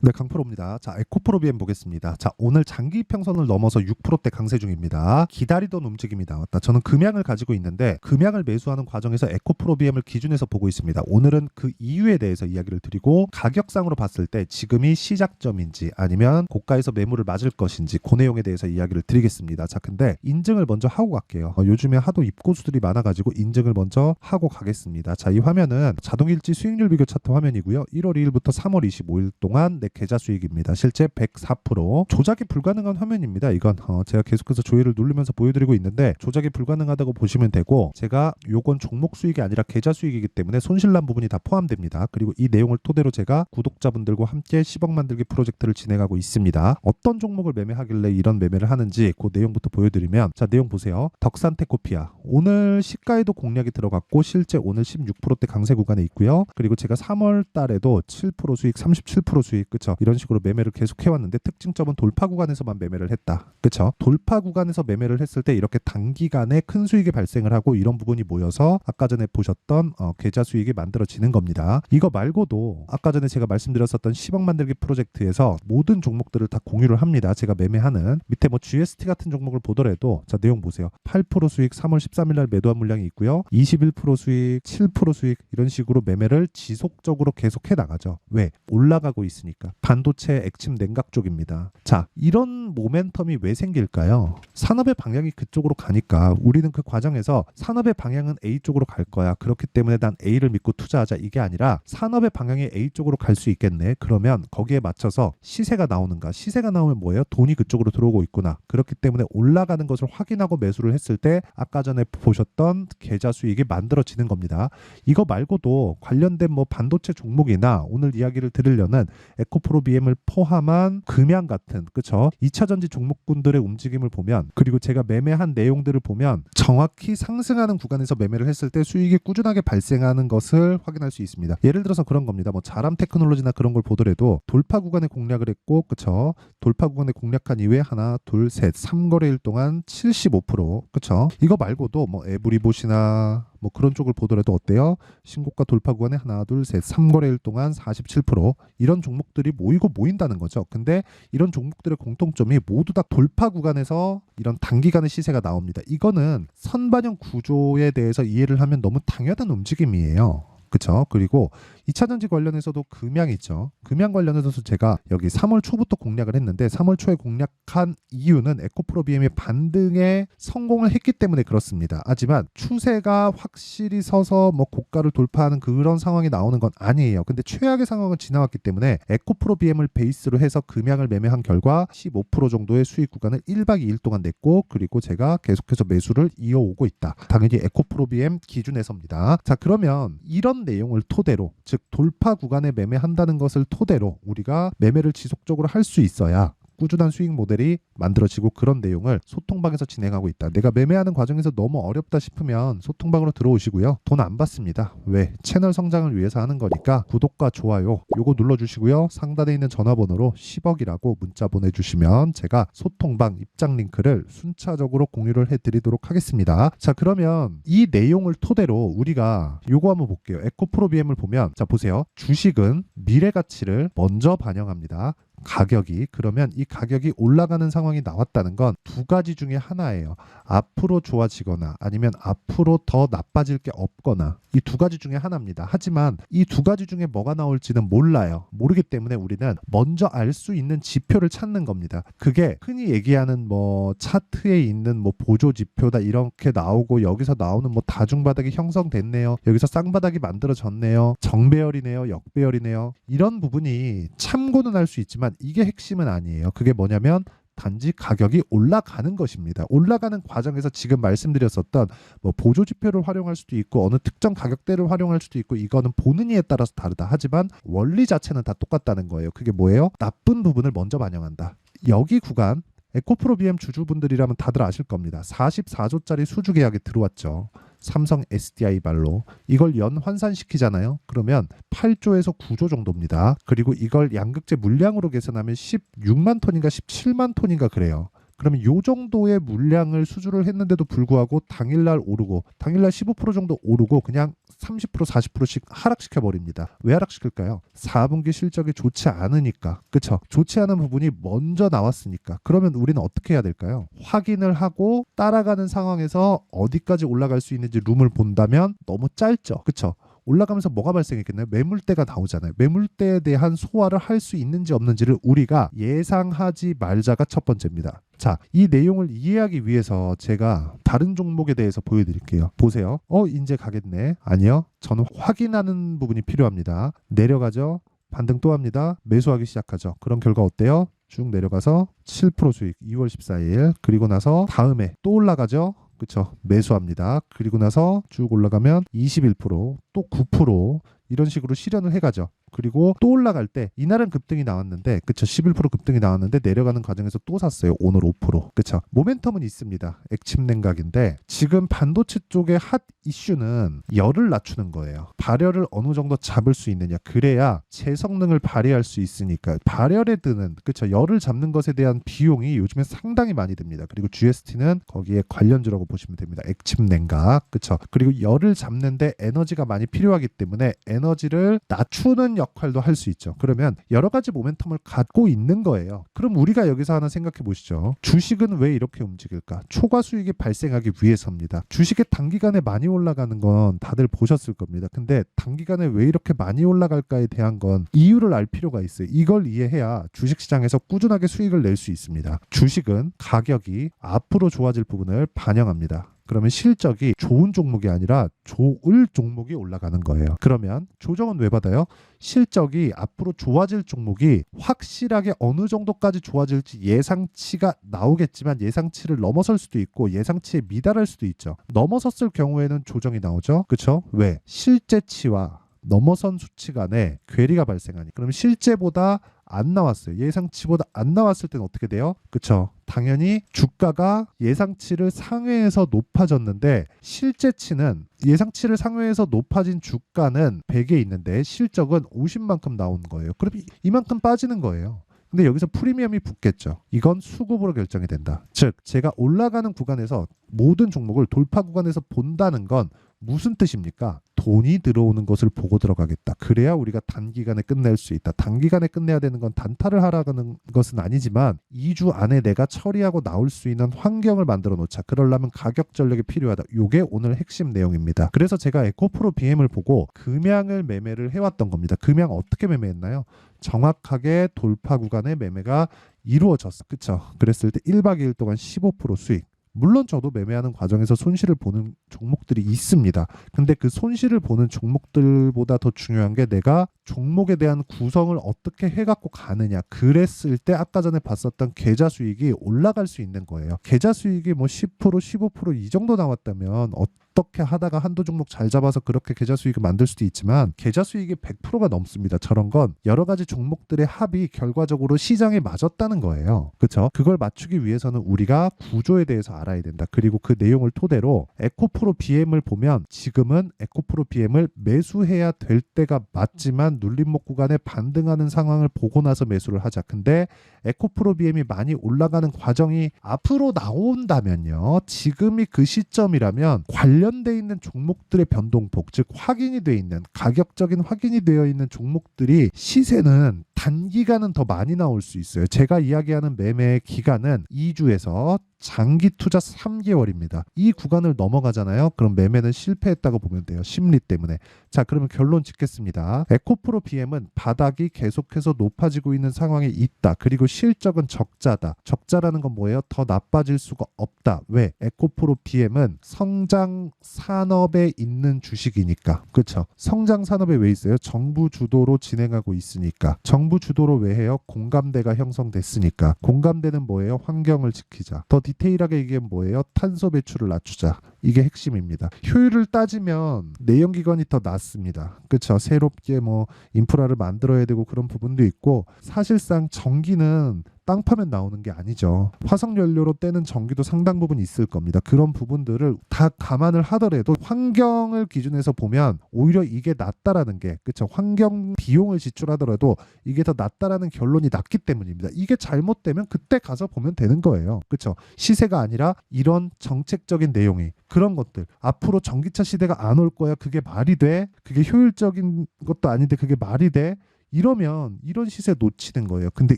네, 강프로입니다. 자, 에코프로 BM 보겠습니다. 자, 오늘 장기 이평선을 넘어서 6%대 강세 중입니다. 기다리던 움직임이 나왔다. 저는 금양을 가지고 있는데 금양을 매수하는 과정에서 에코프로 BM을 기준에서 보고 있습니다. 오늘은 그 이유에 대해서 이야기를 드리고 가격상으로 봤을 때 지금이 시작점인지 아니면 고가에서 매물을 맞을 것인지 그 내용에 대해서 이야기를 드리겠습니다. 자, 근데 인증을 먼저 하고 갈게요. 요즘에 하도 입고수들이 많아가지고 인증을 먼저 하고 가겠습니다. 자, 이 화면은 자동일지 수익률 비교 차트 화면이고요. 1월 2일부터 3월 25일 동안 계좌 수익입니다. 실제 104%. 조작이 불가능한 화면입니다. 이건 제가 계속해서 조회를 누르면서 보여드리고 있는데 조작이 불가능하다고 보시면 되고, 제가 요건 종목 수익이 아니라 계좌 수익이기 때문에 손실난 부분이 다 포함됩니다. 그리고 이 내용을 토대로 제가 구독자분들과 함께 10억 만들기 프로젝트를 진행하고 있습니다. 어떤 종목을 매매하길래 이런 매매를 하는지 그 내용부터 보여드리면, 자, 내용 보세요. 덕산테코피아 오늘 시가에도 공략이 들어갔고 실제 오늘 16%대 강세 구간에 있고요. 그리고 제가 3월 달에도 7% 수익, 37% 수익, 그쵸? 이런 식으로 매매를 계속 해왔는데 특징점은 돌파 구간에서만 매매를 했다. 그쵸? 돌파 구간에서 매매를 했을 때 이렇게 단기간에 큰 수익이 발생을 하고 이런 부분이 모여서 아까 전에 보셨던 계좌 수익이 만들어지는 겁니다. 이거 말고도 아까 전에 제가 말씀드렸었던 10억 만들기 프로젝트에서 모든 종목들을 다 공유를 합니다. 제가 매매하는 밑에 뭐 GST 같은 종목을 보더라도, 자, 내용 보세요. 8% 수익 3월 13일 날 매도한 물량이 있고요. 21% 수익, 7% 수익, 이런 식으로 매매를 지속적으로 계속 해 나가죠. 왜? 올라가고 있으니까. 반도체 액침 냉각 쪽입니다. 자, 이런 모멘텀이 왜 생길까요? 산업의 방향이 그쪽으로 가니까 우리는 그 과정에서 산업의 방향은 A 쪽으로 갈 거야. 그렇기 때문에 난 A를 믿고 투자하자. 이게 아니라 산업의 방향이 A 쪽으로 갈 수 있겠네. 그러면 거기에 맞춰서 시세가 나오는가? 시세가 나오면 뭐예요? 돈이 그쪽으로 들어오고 있구나. 그렇기 때문에 올라가는 것을 확인하고 매수를 했을 때 아까 전에 보셨던 계좌 수익이 만들어지는 겁니다. 이거 말고도 관련된 뭐 반도체 종목이나 오늘 이야기를 드리려는 에코프로 BM을 포함한 금양 같은, 그쵸? 2차전지 종목군들의 움직임을 보면, 그리고 제가 매매한 내용들을 보면 정확히 상승하는 구간에서 매매를 했을 때 수익이 꾸준하게 발생하는 것을 확인할 수 있습니다. 예를 들어서 그런 겁니다. 뭐 자람 테크놀로지나 그런 걸 보더라도 돌파 구간에 공략을 했고, 그쵸? 돌파 구간에 공략한 이후에 하나, 둘, 셋, 3거래일 동안 75%, 그쵸? 이거 말고도 뭐 에브리봇이나 뭐 그런 쪽을 보더라도 어때요? 신고가 돌파 구간에 하나, 둘, 셋, 3거래일 동안 47%, 이런 종목들이 모이고 모인다는 거죠. 근데 이런 종목들의 공통점이 모두 다 돌파 구간에서 이런 단기간의 시세가 나옵니다. 이거는 선반영 구조에 대해서 이해를 하면 너무 당연한 움직임이에요. 그쵸? 그리고 2차전지 관련해서도 금양 있죠. 금양 관련해서도 제가 여기 3월 초부터 공략을 했는데 3월 초에 공략한 이유는 에코프로 BM의 반등에 성공을 했기 때문에 그렇습니다. 하지만 추세가 확실히 서서 뭐 고가를 돌파하는 그런 상황이 나오는 건 아니에요. 근데 최악의 상황을 지나왔기 때문에 에코프로 BM을 베이스로 해서 금양을 매매한 결과 15% 정도의 수익 구간을 1박 2일 동안 냈고, 그리고 제가 계속해서 매수를 이어오고 있다. 당연히 에코프로 BM 기준에서입니다. 자, 그러면 이런 내용을 토대로, 즉 돌파 구간에 매매한다는 것을 토대로 우리가 매매를 지속적으로 할 수 있어야 꾸준한 수익 모델이 만들어지고, 그런 내용을 소통방에서 진행하고 있다. 내가 매매하는 과정에서 너무 어렵다 싶으면 소통방으로 들어오시고요. 돈 안 받습니다. 왜? 채널 성장을 위해서 하는 거니까 구독과 좋아요 요거 눌러주시고요. 상단에 있는 전화번호로 10억이라고 문자 보내주시면 제가 소통방 입장 링크를 순차적으로 공유를 해드리도록 하겠습니다. 자, 그러면 이 내용을 토대로 우리가 요거 한번 볼게요. 에코프로 BM을 보면, 자, 보세요. 주식은 미래 가치를 먼저 반영합니다. 가격이, 그러면 이 가격이 올라가는 상황이 나왔다는 건 두 가지 중에 하나예요. 앞으로 좋아지거나 아니면 앞으로 더 나빠질 게 없거나, 이 두 가지 중에 하나입니다. 하지만 이 두 가지 중에 뭐가 나올지는 몰라요. 모르기 때문에 우리는 먼저 알 수 있는 지표를 찾는 겁니다. 그게 흔히 얘기하는 뭐 차트에 있는 뭐 보조 지표다 이렇게 나오고, 여기서 나오는 뭐 다중바닥이 형성됐네요, 여기서 쌍바닥이 만들어졌네요, 정배열이네요, 역배열이네요, 이런 부분이 참고는 할 수 있지만 이게 핵심은 아니에요. 그게 뭐냐면 단지 가격이 올라가는 것입니다. 올라가는 과정에서 지금 말씀드렸었던 뭐 보조 지표를 활용할 수도 있고 어느 특정 가격대를 활용할 수도 있고, 이거는 보는 이에 따라서 다르다. 하지만 원리 자체는 다 똑같다는 거예요. 그게 뭐예요? 나쁜 부분을 먼저 반영한다. 여기 구간 에코프로 BM 주주분들이라면 다들 아실 겁니다. 44조짜리 수주 계약이 들어왔죠. 삼성 SDI 발로. 이걸 연 환산시키잖아요. 그러면 8조에서 9조 정도입니다. 그리고 이걸 양극재 물량으로 계산하면 16만 톤인가 17만 톤인가 그래요. 그러면 요 정도의 물량을 수주를 했는데도 불구하고 당일날 오르고, 당일날 15% 정도 오르고 그냥 30% 40%씩 하락시켜 버립니다. 왜 하락시킬까요? 4분기 실적이 좋지 않으니까. 그쵸? 좋지 않은 부분이 먼저 나왔으니까. 그러면 우리는 어떻게 해야 될까요? 확인을 하고 따라가는 상황에서 어디까지 올라갈 수 있는지 룸을 본다면 너무 짧죠. 그쵸? 올라가면서 뭐가 발생했겠나요? 매물대가 나오잖아요. 매물대에 대한 소화를 할 수 있는지 없는지를 우리가 예상하지 말자가 첫 번째입니다. 자, 이 내용을 이해하기 위해서 제가 다른 종목에 대해서 보여드릴게요. 보세요. 이제 가겠네. 아니요. 저는 확인하는 부분이 필요합니다. 내려가죠. 반등 또 합니다. 매수하기 시작하죠. 그런 결과 어때요? 쭉 내려가서 7% 수익 2월 14일. 그리고 나서 다음에 또 올라가죠. 그쵸? 매수합니다. 그리고 나서 쭉 올라가면 21%, 또 9% 이런 식으로 실현을 해가죠. 그리고 또 올라갈 때 이날은 급등이 나왔는데 그쵸 11% 급등이 나왔는데 내려가는 과정에서 또 샀어요. 오늘 5% 그쵸 모멘텀은 있습니다. 액침 냉각인데 지금 반도체 쪽의 핫 이슈는 열을 낮추는 거예요. 발열을 어느 정도 잡을 수 있느냐 그래야 제 성능을 발휘할 수 있으니까 발열에 드는 그쵸 열을 잡는 것에 대한 비용이 요즘에 상당히 많이 듭니다. 그리고 GST는 거기에 관련주라고 보시면 됩니다. 액침 냉각 그쵸 그리고 열을 잡는데 에너지가 많이 필요하기 때문에 에너지를 낮추는 역할도 할 수 있죠. 그러면 여러 가지 모멘텀을 갖고 있는 거예요. 그럼 우리가 여기서 하나 생각해 보시죠. 주식은 왜 이렇게 움직일까? 초과 수익이 발생하기 위해서입니다. 주식이 단기간에 많이 올라가는 건 다들 보셨을 겁니다. 근데 단기간에 왜 이렇게 많이 올라갈까에 대한 건 이유를 알 필요가 있어요. 이걸 이해해야 주식시장에서 꾸준하게 수익을 낼 수 있습니다. 주식은 가격이 앞으로 좋아질 부분을 반영합니다. 그러면 실적이 좋은 종목이 아니라 좋을 종목이 올라가는 거예요. 그러면 조정은 왜 받아요? 실적이 앞으로 좋아질 종목이 확실하게 어느 정도까지 좋아질지 예상치가 나오겠지만 예상치를 넘어설 수도 있고 예상치에 미달할 수도 있죠. 넘어섰을 경우에는 조정이 나오죠. 그렇죠? 왜? 실제치와 넘어선 수치 간에 괴리가 발생하니 그럼 실제보다 안 나왔어요. 예상치보다 안 나왔을 때는 어떻게 돼요? 그쵸? 당연히 주가가 예상치를 상회해서 높아졌는데 실제치는 예상치를 상회해서 높아진 주가는 100에 있는데 실적은 50만큼 나온 거예요. 그럼 이만큼 빠지는 거예요. 근데 여기서 프리미엄이 붙겠죠. 이건 수급으로 결정이 된다. 즉 제가 올라가는 구간에서 모든 종목을 돌파 구간에서 본다는 건 무슨 뜻입니까? 돈이 들어오는 것을 보고 들어가겠다. 그래야 우리가 단기간에 끝낼 수 있다. 단기간에 끝내야 되는 건 단타를 하라는 것은 아니지만 2주 안에 내가 처리하고 나올 수 있는 환경을 만들어 놓자. 그러려면 가격 전략이 필요하다. 이게 오늘 핵심 내용입니다. 그래서 제가 에코프로 BM을 보고 금양을 매매를 해왔던 겁니다. 금양 어떻게 매매했나요? 정확하게 돌파 구간의 매매가 이루어졌어. 그쵸? 그랬을 때 1박 2일 동안 15% 수익. 물론 저도 매매하는 과정에서 손실을 보는 종목들이 있습니다. 근데 그 손실을 보는 종목들보다 더 중요한 게 내가 종목에 대한 구성을 어떻게 해갖고 가느냐. 그랬을 때 아까 전에 봤었던 계좌 수익이 올라갈 수 있는 거예요. 계좌 수익이 뭐 10%, 15% 이 정도 나왔다면 어떻게 하다가 한두 종목 잘 잡아서 그렇게 계좌 수익을 만들 수도 있지만 계좌 수익이 100%가 넘습니다. 저런 건 여러 가지 종목들의 합이 결과적으로 시장에 맞았다는 거예요. 그렇죠? 그걸 맞추기 위해서는 우리가 구조에 대해서 알아야 된다. 그리고 그 내용을 토대로 에코프로 BM을 보면 지금은 에코프로 BM을 매수해야 될 때가 맞지만 눌림목 구간에 반등하는 상황을 보고 나서 매수를 하자. 근데 에코프로 BM이 많이 올라가는 과정이 앞으로 나온다면요. 지금이 그 시점이라면 관련돼 있는 종목들의 변동폭, 즉 확인이 돼 있는 가격적인 확인이 되어 있는 종목들이 시세는 단기간은 더 많이 나올 수 있어요. 제가 이야기하는 매매 기간은 2주에서 장기 투자 3개월입니다. 이 구간을 넘어가잖아요. 그럼 매매는 실패했다고 보면 돼요. 심리 때문에. 자, 그러면 결론 짓겠습니다. 에코프로 BM은 바닥이 계속해서 높아지고 있는 상황에 있다. 그리고 실적은 적자다. 적자라는 건 뭐예요? 더 나빠질 수가 없다. 왜? 에코프로 BM은 성장 산업에 있는 주식이니까. 그렇죠? 성장 산업에 왜 있어요? 정부 주도로 진행하고 있으니까. 정부 주도로 왜 해요? 공감대가 형성됐으니까. 공감대는 뭐예요? 환경을 지키자. 더 디테일하게 이게 뭐예요? 탄소 배출을 낮추자. 이게 핵심입니다. 효율을 따지면 내연기관이 더 낫습니다. 그렇죠? 새롭게 뭐 인프라를 만들어야 되고 그런 부분도 있고 사실상 전기는 땅 파면 나오는 게 아니죠. 화석연료로 떼는 전기도 상당 부분 있을 겁니다. 그런 부분들을 다 감안을 하더라도 환경을 기준에서 보면 오히려 이게 낫다라는 게, 그쵸? 환경 비용을 지출하더라도 이게 더 낫다라는 결론이 났기 때문입니다. 이게 잘못되면 그때 가서 보면 되는 거예요. 그쵸? 시세가 아니라 이런 정책적인 내용이, 그런 것들, 앞으로 전기차 시대가 안 올 거야, 그게 말이 돼? 그게 효율적인 것도 아닌데 그게 말이 돼? 이러면 이런 시세 놓치는 거예요. 근데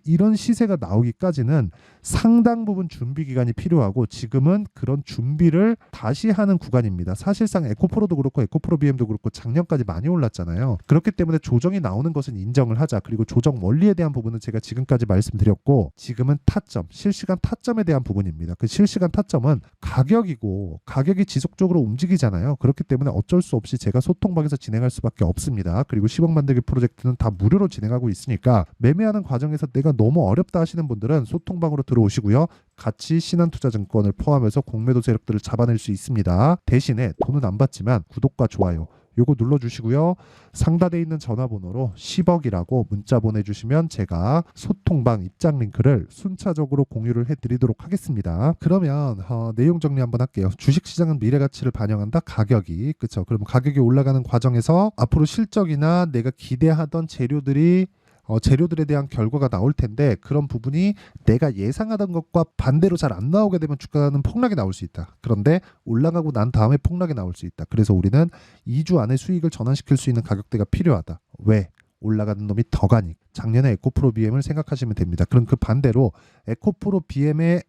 이런 시세가 나오기까지는 상당 부분 준비 기간이 필요하고, 지금은 그런 준비를 다시 하는 구간입니다. 사실상 에코프로도 그렇고 에코프로 BM도 그렇고 작년까지 많이 올랐잖아요. 그렇기 때문에 조정이 나오는 것은 인정을 하자. 그리고 조정 원리에 대한 부분은 제가 지금까지 말씀드렸고, 지금은 타점, 실시간 타점에 대한 부분입니다. 그 실시간 타점은 가격이고, 가격이 지속적으로 움직이잖아요. 그렇기 때문에 어쩔 수 없이 제가 소통방에서 진행할 수밖에 없습니다. 그리고 10억 만들기 프로젝트는 다 무료로 진행하고 있으니까, 매매하는 과정에서 내가 너무 어렵다 하시는 분들은 소통방으로 들어오시고요. 같이 신한투자증권을 포함해서 공매도 세력들을 잡아낼 수 있습니다. 대신에 돈은 안 받지만 구독과 좋아요 요거 눌러주시고요. 상단에 있는 전화번호로 10억이라고 문자 보내주시면 제가 소통방 입장 링크를 순차적으로 공유를 해드리도록 하겠습니다. 그러면 내용 정리 한번 할게요. 주식시장은 미래가치를 반영한다. 가격이, 그쵸? 그럼 가격이 올라가는 과정에서 앞으로 실적이나 내가 기대하던 재료들에 대한 결과가 나올 텐데, 그런 부분이 내가 예상하던 것과 반대로 잘 안 나오게 되면 주가는 폭락이 나올 수 있다. 그런데 올라가고 난 다음에 폭락이 나올 수 있다. 그래서 우리는 2주 안에 수익을 전환시킬 수 있는 가격대가 필요하다. 왜? 올라가는 놈이 더 가니. 작년에 에코프로 BM을 생각하시면 됩니다. 그럼 그 반대로 에코프로 BM의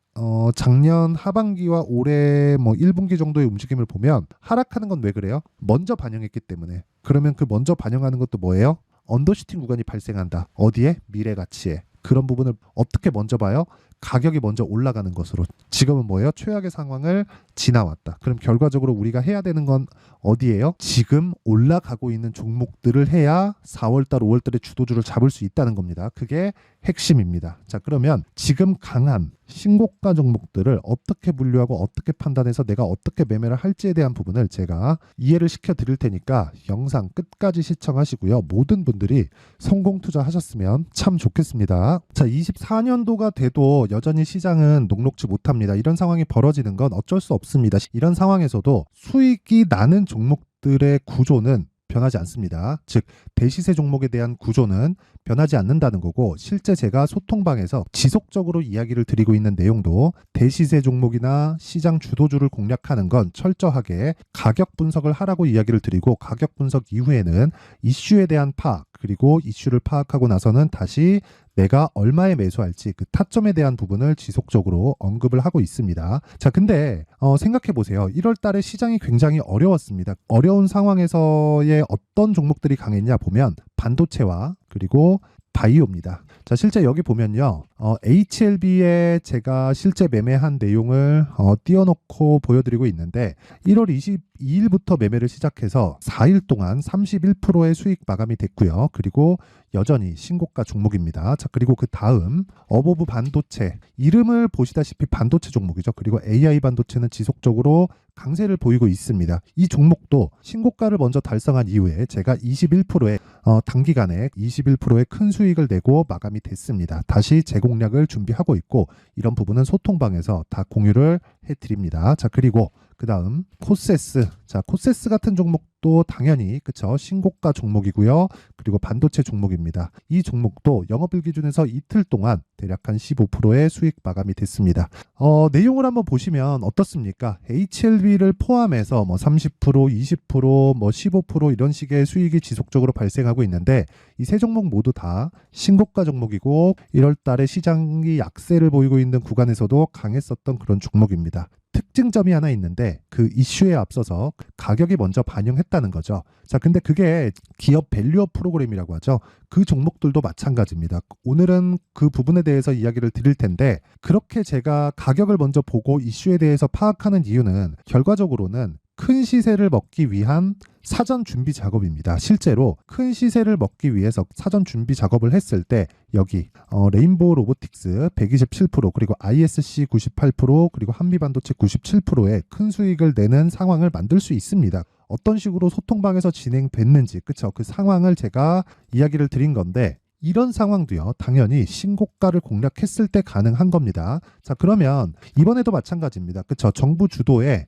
작년 하반기와 올해 1분기 정도의 움직임을 보면 하락하는 건 왜 그래요? 먼저 반영했기 때문에. 그러면 그 먼저 반영하는 것도 뭐예요? 언더슈팅 구간이 발생한다. 어디에? 미래가치에. 그런 부분을 어떻게 먼저 봐요? 가격이 먼저 올라가는 것으로. 지금은 뭐예요? 최악의 상황을 지나왔다. 그럼 결과적으로 우리가 해야 되는 건 어디예요? 지금 올라가고 있는 종목들을 해야 4월달, 5월달에 주도주를 잡을 수 있다는 겁니다. 그게 핵심입니다. 자, 그러면 지금 강한 신고가 종목들을 어떻게 분류하고 어떻게 판단해서 내가 어떻게 매매를 할지에 대한 부분을 제가 이해를 시켜 드릴 테니까 영상 끝까지 시청하시고요. 모든 분들이 성공 투자하셨으면 참 좋겠습니다. 자, 24년도가 돼도 여전히 시장은 녹록지 못합니다. 이런 상황이 벌어지는 건 어쩔 수 없습니다. 이런 상황에서도 수익이 나는 종목들의 구조는 변하지 않습니다. 즉 대시세 종목에 대한 구조는 변하지 않는다는 거고, 실제 제가 소통방에서 지속적으로 이야기를 드리고 있는 내용도 대시세 종목이나 시장 주도주를 공략하는 건 철저하게 가격 분석을 하라고 이야기를 드리고, 가격 분석 이후에는 이슈에 대한 파악, 그리고 이슈를 파악하고 나서는 다시 내가 얼마에 매수할지 그 타점에 대한 부분을 지속적으로 언급을 하고 있습니다. 자, 근데 생각해 보세요. 1월 달에 시장이 굉장히 어려웠습니다. 어려운 상황에서의 어떤 종목들이 강했냐 보면 반도체와 그리고 바이오입니다. 자, 실제 여기 보면요. HLB에 제가 실제 매매한 내용을 띄워놓고 보여드리고 있는데, 1월 22일부터 매매를 시작해서 4일 동안 31%의 수익 마감이 됐고요. 그리고 여전히 신고가 종목입니다. 자, 그리고 그 다음 어보브 반도체, 이름을 보시다시피 반도체 종목이죠. 그리고 AI 반도체는 지속적으로 강세를 보이고 있습니다. 이 종목도 신고가를 먼저 달성한 이후에 제가 21%의 단기간에 21%의 큰 수익을 내고 마감이 됐습니다. 다시 재공략을 준비하고 있고, 이런 부분은 소통방에서 다 공유를 해드립니다. 자, 그리고 그 다음 코세스. 자, 코세스 같은 종목도 당연히 그쵸, 신고가 종목이고요. 그리고 반도체 종목입니다. 이 종목도 영업일 기준에서 이틀 동안 대략 한 15%의 수익 마감이 됐습니다. 내용을 한번 보시면 어떻습니까? HLB를 포함해서 30%, 20%, 15% 이런 식의 수익이 지속적으로 발생하고 있는데, 이 세 종목 모두 다 신고가 종목이고 1월 달에 시장이 약세를 보이고 있는 구간에서도 강했었던 그런 종목입니다. 특징점이 하나 있는데, 그 이슈에 앞서서 가격이 먼저 반영했다는 거죠. 자, 근데 그게 기업 밸류업 프로그램이라고 하죠. 그 종목들도 마찬가지입니다. 오늘은 그 부분에 대해서 이야기를 드릴 텐데, 그렇게 제가 가격을 먼저 보고 이슈에 대해서 파악하는 이유는 결과적으로는 큰 시세를 먹기 위한 사전 준비 작업입니다. 실제로 큰 시세를 먹기 위해서 사전 준비 작업을 했을 때 여기 레인보우 로보틱스 127%, 그리고 ISC 98%, 그리고 한미반도체 97%의 큰 수익을 내는 상황을 만들 수 있습니다. 어떤 식으로 소통방에서 진행됐는지, 그쵸? 그 상황을 제가 이야기를 드린 건데, 이런 상황도요, 당연히 신고가를 공략했을 때 가능한 겁니다. 자, 그러면 이번에도 마찬가지입니다. 그쵸? 정부 주도의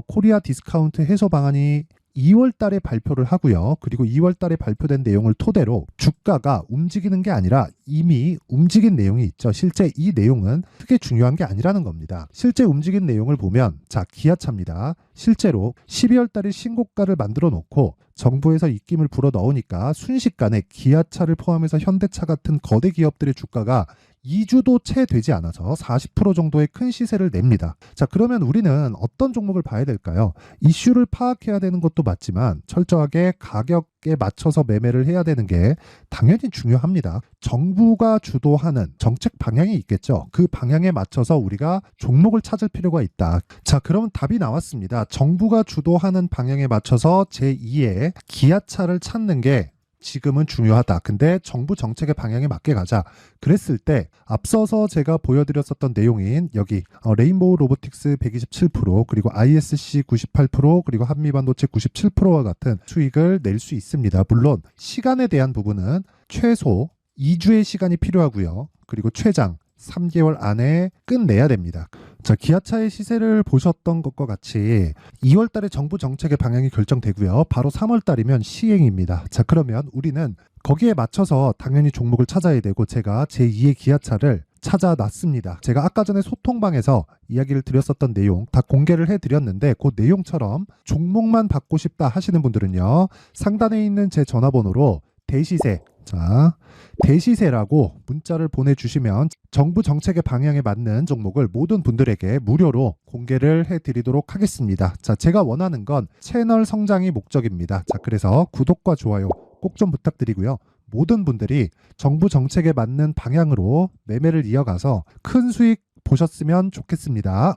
코리아 디스카운트 해소 방안이 2월 달에 발표를 하고요. 그리고 2월 달에 발표된 내용을 토대로 주가가 움직이는 게 아니라 이미 움직인 내용이 있죠. 실제 이 내용은 크게 중요한 게 아니라는 겁니다. 실제 움직인 내용을 보면, 자, 기아차입니다. 실제로 12월 달에 신고가를 만들어 놓고 정부에서 입김을 불어 넣으니까 순식간에 기아차를 포함해서 현대차 같은 거대 기업들의 주가가 2주도 채 되지 않아서 40% 정도의 큰 시세를 냅니다. 자, 그러면 우리는 어떤 종목을 봐야 될까요? 이슈를 파악해야 되는 것도 맞지만 철저하게 가격에 맞춰서 매매를 해야 되는 게 당연히 중요합니다. 정부가 주도하는 정책 방향이 있겠죠. 그 방향에 맞춰서 우리가 종목을 찾을 필요가 있다. 자, 그러면 답이 나왔습니다. 정부가 주도하는 방향에 맞춰서 제2의 기아차를 찾는 게 지금은 중요하다. 근데 정부 정책의 방향에 맞게 가자. 그랬을 때 앞서서 제가 보여드렸었던 내용인 여기 레인보우 로보틱스 127% 그리고 ISC 98% 그리고 한미반도체 97%와 같은 수익을 낼 수 있습니다. 물론 시간에 대한 부분은 최소 2주의 시간이 필요하고요. 그리고 최장 3개월 안에 끝내야 됩니다. 자, 기아차의 시세를 보셨던 것과 같이 2월 달에 정부 정책의 방향이 결정되고요. 바로 3월 달이면 시행입니다. 자, 그러면 우리는 거기에 맞춰서 당연히 종목을 찾아야 되고 제가 제2의 기아차를 찾아놨습니다. 제가 아까 전에 소통방에서 이야기를 드렸었던 내용 다 공개를 해드렸는데 그 내용처럼 종목만 받고 싶다 하시는 분들은요. 상단에 있는 제 전화번호로 대시세, 자, 대시세라고 문자를 보내주시면 정부 정책의 방향에 맞는 종목을 모든 분들에게 무료로 공개를 해드리도록 하겠습니다. 자, 제가 원하는 건 채널 성장이 목적입니다. 자, 그래서 구독과 좋아요 꼭 좀 부탁드리고요. 모든 분들이 정부 정책에 맞는 방향으로 매매를 이어가서 큰 수익 보셨으면 좋겠습니다.